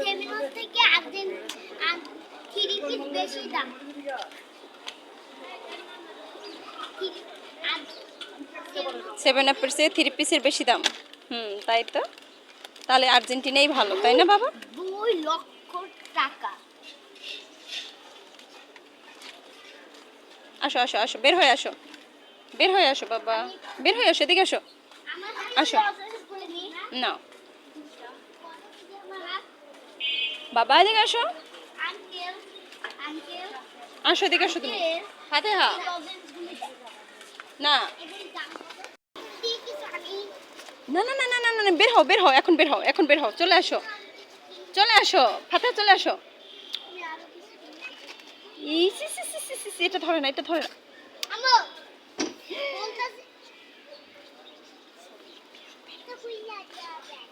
সেমিনোস থেকে three piece বেশি দাম। সেভেন আপের চেয়ে থ্রি পিসের বেশি দাম। তাই তো। তাহলে আর্জেন্টিনাই ভালো, তাই না বাবা? 2 লক্ষ টাকা। আসো আসো আসো, বের হয়ে আসো, বের হয়ে আসো বাবা, বের হয়ে আসো, এদিকে আসো। আসো না বাবা, এদিকে আসো, আঙ্কেল আঙ্কেল আসো এদিকে আসো তুমি। হাতে হা না না না না না না না, বের হও বের হও, এখন বের হও, এখন বের হও, চলে আসো, চলে আসো ফাতে, চলে আসো। এটা ধরে না, এটা ধরে না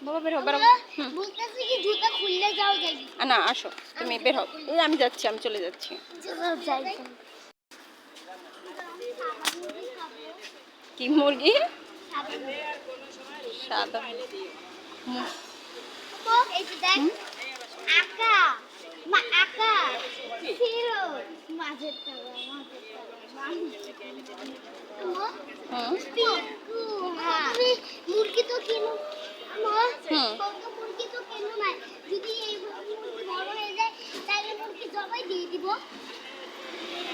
বাবা, বের হও বের হও। বলতেছি কি জুতা খুললে যাও যাই না আসো, তুমি বের হও, এই আমি যাচ্ছি, আমি চলে যাচ্ছি। কি মুরগি? সাদা এই যে দেখ আকা মা আকা ছিল মাঝের তলা মুরগি তো কিনো মুরগি তো কিনো না, যদি এই বড় হয়ে যায় তাহলে মুরগি জবাই দিয়ে দিব।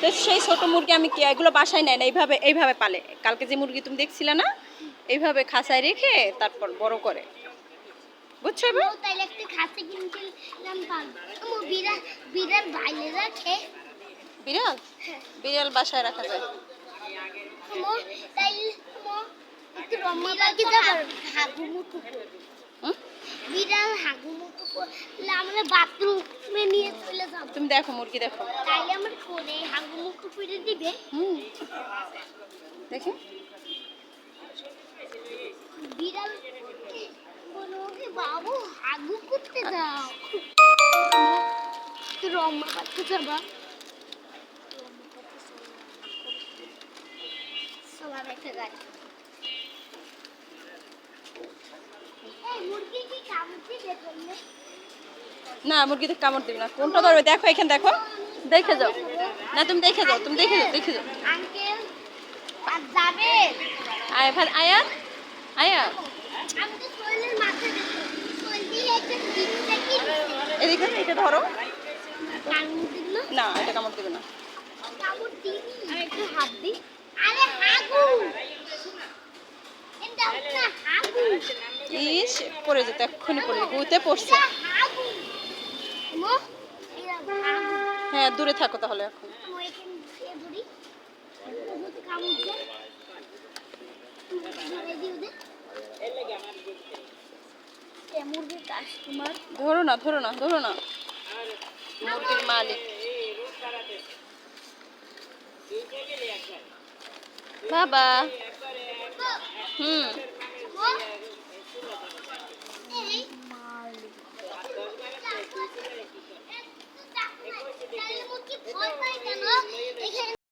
তো সেই ছোট মুরগি আমি কি এগুলো বাসায় নেয় না, এইভাবে এইভাবে পালে। কালকে যে মুরগি তুমি দেখছিলে না, এইভাবে খাঁচায় রেখে তারপর বড় করে, বুঝছো? এবার তাইলে একটা খাসি কিনছিলাম পারবো। বিড়াল বিড়াল বাইরে রাখে। বিড়াল? বিড়াল বাসায় রাখা যায়। তাইলে একটু রম্মা পাখি যাবার হাগু মুটু বিড়াল হাগু মুটু করলে আমরা বাথরুমে নিয়ে চলে যাব। তুমি দেখো মুরগি দেখো, তাইলে আমার কোলে হাগু মুটু করে দিবে। দেখি বিড়াল বলো যে বাবু হাগু করতে যাও, তো রম্মা পাখি যাবা। সবার একটা গাড়ি মুরগি কি কামড় দিবে বললে? না, মুরগিতে কামড় দিবে না। কোনটা ধরবে দেখো, এখানে দেখো, দেখে যাও। না তুমি দেখে যাও, তুমি দেখে যাও, দেখে যাও। আঙ্কেল আর যাবে আয়া ভাই, আয়া আয়া আমি তো সোহেলের মাথা দেখো, সোহেল দিয়ে একটা দিনটা কি এদিকে এটা ধরো। কামড় দিল না, এটা কামড় দিবে না। কামড় দিবি আর একটু হাত দি। আরে হাগু এটা না হাগু ইস, পড়ে যেত, এক্ষুনি পড়ে গুতে পড়ছে। হাগু মো এরা হাগু হ্যাঁ, দূরে থাকো তাহলে এখন। মই এখানে দিয়ে ধরি যদি কামড় দেয় ধরে দিও দে এ মুরগির কাস্টমার ধরো না, ধরো না, ধরো না, মুরগির মালিক বাবা। মো